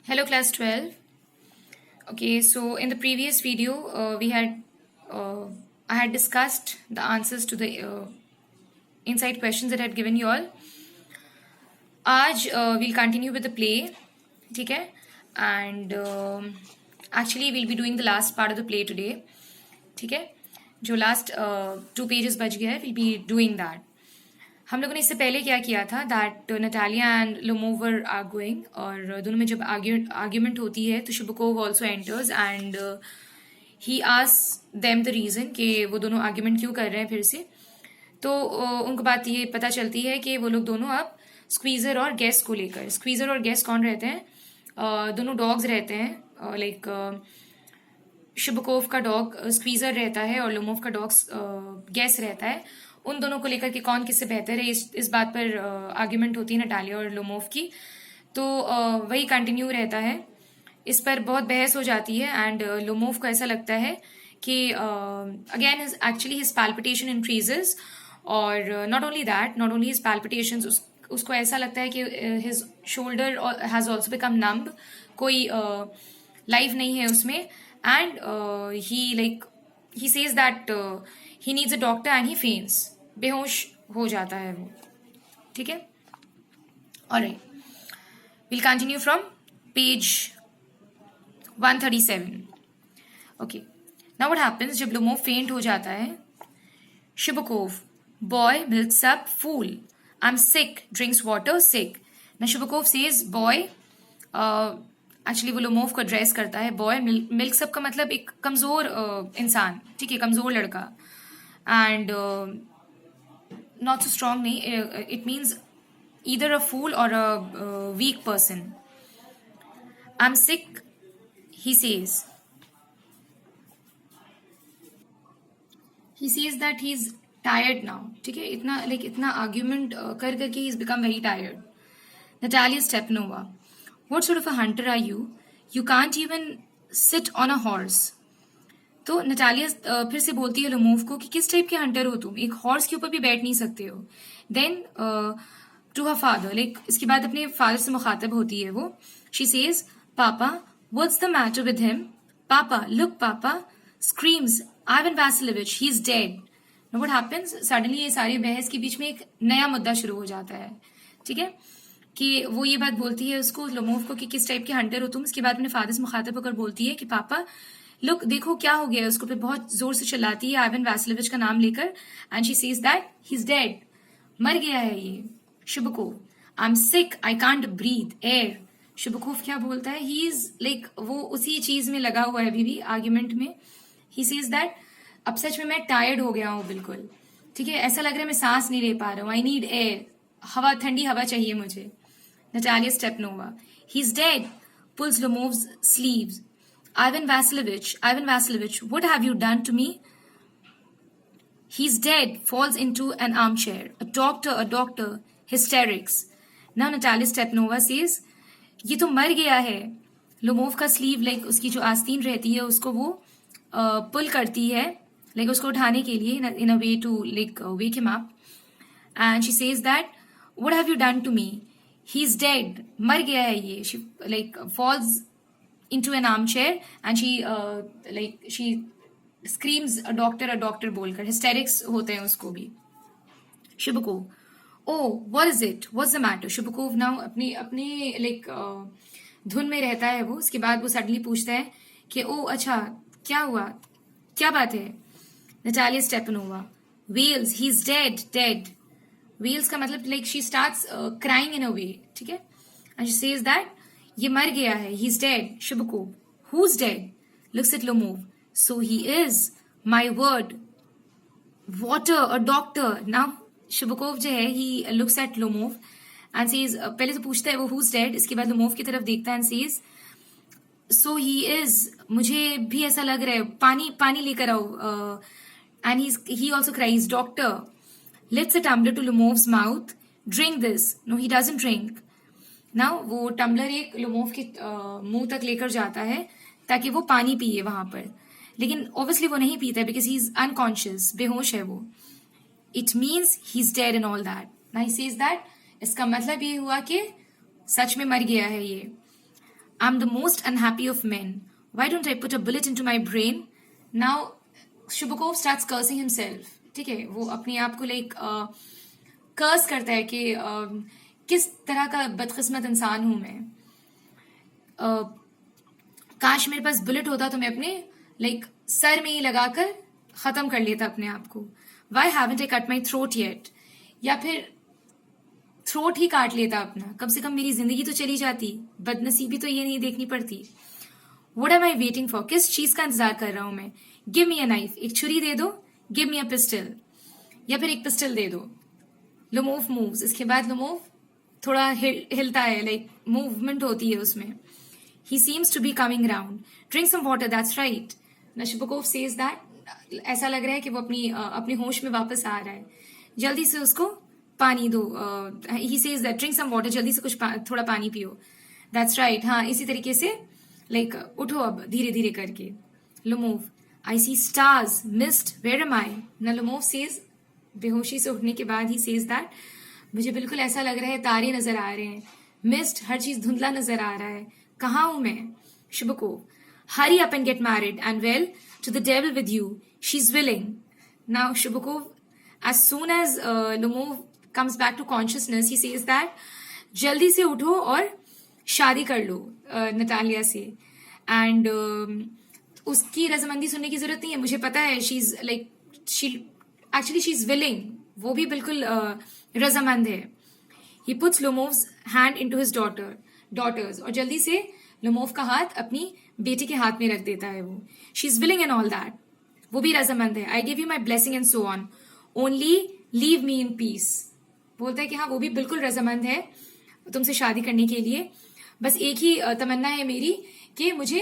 Hello, class 12. Okay, so in the previous video, I had discussed the answers to the inside questions that I had given you all. आज we'll continue with the play, ठीक है? And actually we'll be doing the last part of the play today, ठीक है? जो last 2 pages बच गया है, we'll be doing that. हम लोगों ने इससे पहले क्या किया था that Natalia and Lomov are going और दोनों में जब आर्ग्यूमेंट होती है तो Chubukov also enters and he asks them the reason कि वो दोनों आर्ग्यूमेंट क्यों कर रहे हैं फिर से। तो उनको बात ये पता चलती है कि वो लोग दोनों अब स्क्वीज़र और गैस को लेकर, स्क्वीज़र और गैस कौन रहते हैं? दोनों डॉग्स रहते हैं, लाइक शुबकोव का डॉग स्क्वीज़र रहता है और लोमोव का डॉग गैस रहता है। उन दोनों को लेकर कि कौन किससे बेहतर है, इस बात पर आर्ग्यूमेंट होती है नटालिया और लोमोव की। तो वही कंटिन्यू रहता है, इस पर बहुत बहस हो जाती है एंड लोमोव को ऐसा लगता है कि again actually his palpitation increases और नॉट ओनली हिज पैल्पिटेशंस, उसको ऐसा लगता है कि his shoulder has also become numb, कोई लाइफ नहीं है उसमें and he says that he needs a doctor and he फेंट्स, बेहोश हो जाता है वो, ठीक है? Alright, will continue from page 137. Okay, now what happens जब लोमोव फेंट हो जाता है? शुबकोव, boy milks up fool, I am sick, drinks water, सिक. ना शुबकोव सेज बॉय, एक्चुअली वो लोमोव को एड्रेस करता है. बॉय मिल्क्स अप का मतलब एक कमजोर इंसान, ठीक है, कमजोर लड़का. And not so strong nahi, it means either a fool or a weak person. I'm sick, he says that he's tired now, ठीक है? इतना argument कर करके he's become very tired. Natalia Stepnova, what sort of a hunter are you? You can't even sit on a horse. तो Natalia फिर से बोलती है लोमोव को कि किस टाइप के हंटर हो तुम, एक हॉर्स के ऊपर भी बैठ नहीं सकते हो. Then to her father, like इसके बाद अपने फादर से मुखातब होती है वो. She says, papa what's the matter with him? Papa, look papa, screams Ivan Vasilovich, he is dead. No what happens, suddenly ये सारी बहस के बीच में एक नया मुद्दा शुरू हो जाता है, ठीक है? कि वो ये बात बोलती है उसको, लोमोव को, कि किस टाइप के हंटर हो तुम. इसके बाद अपने फादर से मुखातब होकर बोलती है कि पापा लुक, देखो क्या हो गया. उसको पे बहुत जोर से चिल्लाती है आइवन वैसिलोविच का नाम लेकर and she says that he is dead, मर गया है ये. Chubukov, I am sick, I can't breathe air. Chubukov क्या बोलता है? ही इज लाइक, वो उसी चीज में लगा हुआ है अभी भी, आर्ग्यूमेंट में. ही सेज दैट अब सच में मैं टायर्ड हो गया हूँ बिल्कुल, ठीक है, ऐसा लग रहा है मैं सांस नहीं ले पा रहा हूँ. आई नीड एयर, हवा, ठंडी हवा चाहिए मुझे. Natalia Stepanovna, he is dead, pulls Lomov's sleeves. Ivan Vasilovich, what have you done to me? He's dead, falls into an armchair. A doctor, hysterics. Now Natalia Stepnova says, ये तो मर गया है. लोमोव का स्लीव, लाइक उसकी जो आस्तीन रहती है, उसको वो पुल करती है, लाइक उसको उठाने के लिए, in a way to like wake him up. And she says that, what have you done to me? He's dead, मर गया है ये. She like falls into an armchair and she screams a doctor बोलकर, hysterics होते हैं उसको भी. शुबकोव, oh what is it, what's the matter? शुबकोव now अपने like धुन में रहता है वो. उसके बाद वो सडनली पूछता है कि ओ अच्छा क्या हुआ, क्या बात है? Natalia Stepanovna, wails, he is dead. Wails का मतलब like she starts crying in a way, ठीक है? एंड शी सेज दैट ये मर गया है, he is dead. Chubukov, who is dead? Looks at Lomov, so he is, my word, water, a doctor. Now Chubukov जो है, he looks at Lomov and says, पहले तो पूछता है वो हु इज डेड, इसके बाद लोमोव की तरफ देखता है and says, so he is, मुझे भी ऐसा लग रहा है, पानी लेकर आओ. And he also cries, doctor. Lifts a tumbler to Lomov's mouth, drink this. No, he doesn't drink. Now वो टम्बलर एक लोमोव के मुंह तक लेकर जाता है ताकि वो पानी पिए वहां पर, लेकिन ऑब्वियसली वो नहीं पीता है बिकॉज ही इज अनकॉन्शियस, बेहोश है वो. It means he is dead and all that. Now he says that, इसका मतलब ये हुआ कि सच में मर गया है ये. I'm the most unhappy of men. Why don't I put a bullet into my brain? Now, Shubakov starts cursing himself. ठीक है, वो अपने आप को लाइक कर्स करता है कि किस तरह का बदकिस्मत इंसान हूं मैं. काश मेरे पास बुलेट होता तो मैं अपने लाइक सर में ही लगाकर खत्म कर लेता अपने आप को. Why haven't I cut my throat yet? या फिर थ्रोट ही काट लेता अपना. कम से कम मेरी जिंदगी तो चली जाती, बदनसीबी तो ये नहीं देखनी पड़ती. What am I waiting for? किस चीज का इंतजार कर रहा हूं मैं? Give me a knife. एक छुरी दे दो. Give me a pistol. या फिर एक पिस्टल दे दो. Lomov moves. इसके बाद Lomov थोड़ा हिलता है, लाइक मूवमेंट होती है उसमें. He seems to be coming round. Drink some water. That's right. Nashibakov says that. ऐसा लग रहा है कि वो अपने होश में वापस आ रहा है. जल्दी से उसको पानी दो. He says that drink some water. जल्दी से थोड़ा पानी पियो. That's right. हाँ, इसी तरीके से लाइक उठो अब धीरे धीरे करके. Lomov, I see stars, mist. Where am I? ना Lomov says, बेहोशी से उठने के बाद ही says that मुझे बिल्कुल ऐसा लग रहा है तारे नजर आ रहे हैं. मिस्ट, हर चीज धुंधला नजर आ रहा है. कहाँ हूं मैं? Shubakov, hurry up and get married and well, to the devil with you. She's willing. Now Shubakov, as soon as Lomov comes back to consciousness, he says that जल्दी से उठो और शादी कर लो नटालिया से. एंड उसकी रजामंदी सुनने की जरूरत नहीं है, मुझे पता है. She is like she is willing. वो भी बिल्कुल रजामंद है. He puts Lomov's hand into his daughter's, और जल्दी से लोमोव का हाथ अपनी बेटी के हाथ में रख देता है. वो she is willing and all that. वो भी रजामंद है. I give you my blessing and so on. Only leave me in peace. बोलता है कि हाँ, वो भी बिल्कुल रजामंद है तुमसे शादी करने के लिए. बस एक ही तमन्ना है मेरी कि मुझे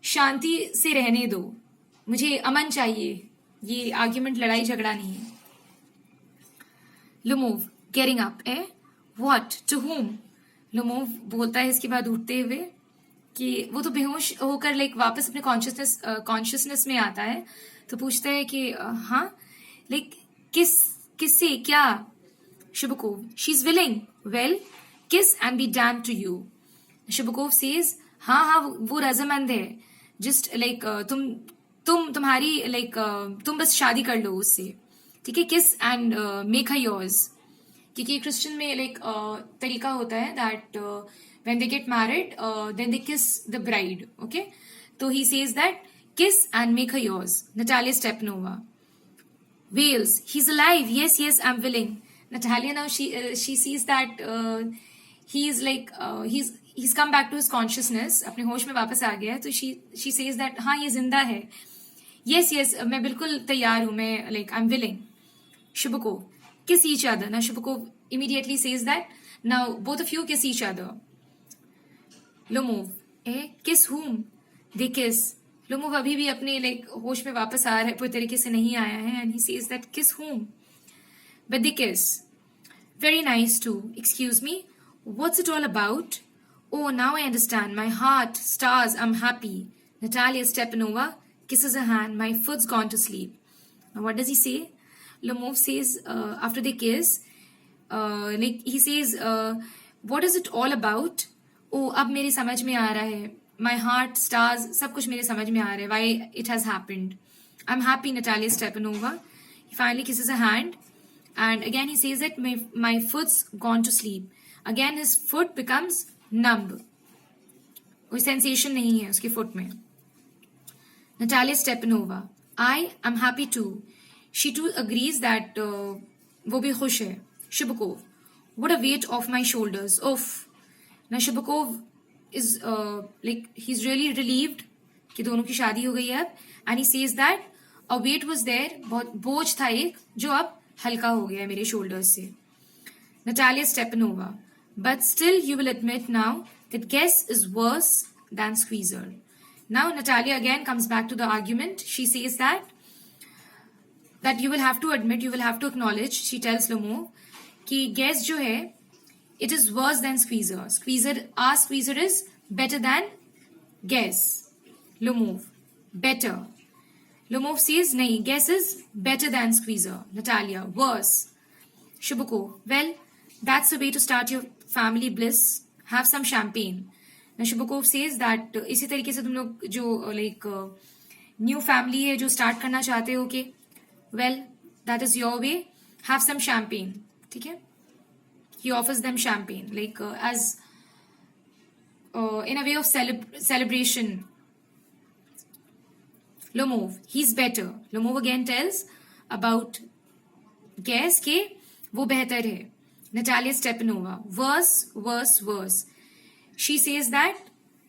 शांति से रहने दो, मुझे अमन चाहिए. ये आर्ग्यूमेंट, लड़ाई झगड़ा नहीं है. Lomov, getting up, What? To whom? Lomov बोलता है इसके बाद उठते हुए कि वो तो बेहोश होकर लाइक वापस अपने कॉन्शियसनेस में आता है. तो पूछता है कि हाँ, लाइक किससे क्या? Shubakov, she's willing. Well, kiss and be damned to you. Shubakov says, हाँ, वो रजामंद है. जस्ट लाइक तुम्हारी लाइक तुम बस शादी कर लो उससे, ठीक है. Kiss and make her yours. क्योंकि क्रिश्चियन में लाइक तरीका होता है that when they get married then they kiss the bride. Okay, तो he says that kiss and make her yours. Natalia Stepanova wails, he's alive. Yes, I'm willing. Natalia now she sees that he is like he's come back to his consciousness. अपने होश में वापस आ गया है. तो she says that हाँ, ये जिंदा है. Yes, मैं बिल्कुल तैयार हूं. मैं like I'm willing. Shubakov, kiss each other. Now Shubakov immediately says that now both of you kiss each other. Lomov, kiss whom? They kiss. Lomov अभी भी अपने like होश में वापस आ रहा है, पूरी तरीके से नहीं आया है. And he says that kiss whom? But they kiss. Very nice too. Excuse me, what's it all about? Oh, now I understand. My heart, stars, I'm happy. Natalia Stepanova kisses her hand. My foot's gone to sleep. Now what does he say? Lomov says after they kiss, like he says, what is it all about? Oh, अब मेरे समझ में आ रहा है. My heart, stars, सब कुछ मेरे समझ में आ रहा है. Why it has happened. I'm happy, Natalia Stepanova. He finally kisses her hand. And again he says that my foot's gone to sleep. Again his foot becomes numb. कोई sensation नहीं है उसकी foot में. Natalia Stepanova, I am happy too. She too agrees that वो भी खुश है. Shubakov, what a weight off my shoulders. Oof. Now Shubakov is like he's really relieved कि दोनों की शादी हो गई है अब. And he says that a weight was there. बहुत बोझ था एक जो अब हल्का हो गया मेरे shoulders से. Natalia Stepanova, but still you will admit now that Guess is worse than Squeezer. Now Natalia again comes back to the argument. She says that you will have to admit, you will have to acknowledge. She tells Lomov कि Guess जो है it is worse than Squeezer. Our Squeezer is better than Guess. Lomov, better. Lomov says nahi, Guess is better than Squeezer. Natalia, worse. Shubakov, well, that's the way to start your family bliss. Have some champagne. Nashibakov says that इसी तरीके से तुम लोग जो like new family है जो start करना चाहते हो कि well that is your way, have some champagne, ठीक है. He offers them champagne like as in a way of celebration. Lomov, he's better. Lomov again tells about Guess के वो बेहतर है. Natalia Stepanova, worse. She says that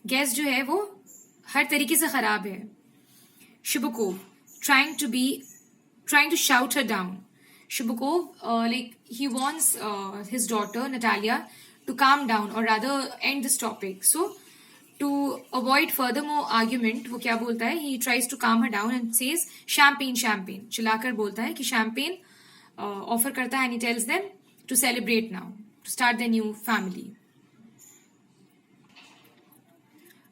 Guess जो है वो हर तरीके से खराब है. Shubakov, trying to shout her down. Shubakov, like he wants his daughter Natalia to calm down or rather end this topic. So to avoid further more argument, वो क्या बोलता है? He tries to calm her down and says champagne. चिल्लाकर बोलता है कि champagne offer करता है and he tells them to celebrate now, to start their new family.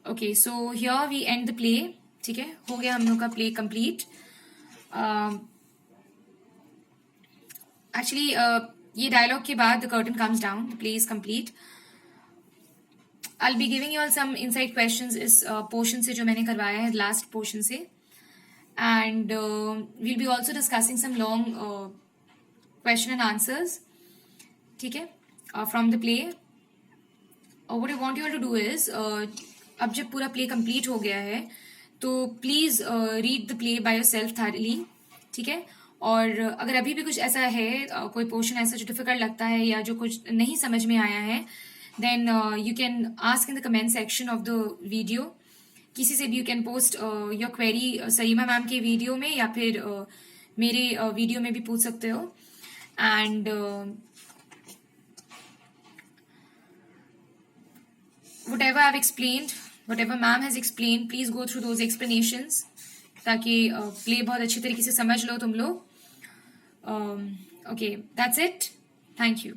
Okay, so here we end the play. ठीक है, हो गया हम लोग का play complete. Actually, ये dialogue के बाद the curtain comes down, the play is complete. I'll be giving you all some insight questions इस portion से जो मैंने करवाया है last portion से, and we'll be also discussing some long question and answers, ठीक है, from the play. What I want you all to do is अब जब पूरा play complete हो गया है तो please read the play by yourself thoroughly, ठीक है. और अगर अभी भी कुछ ऐसा है, कोई पोर्शन ऐसा जो डिफिकल्ट लगता है या जो कुछ नहीं समझ में आया है, then you can ask in the comment section of the video. किसी से भी you can post your query Saima ma'am के वीडियो में या फिर मेरे वीडियो में भी पूछ सकते हो. And whatever I've explained, whatever ma'am has explained, please go through those explanations ताकि प्ले बहुत अच्छी तरीके से समझ लो तुम लोग. Okay, that's it. Thank you.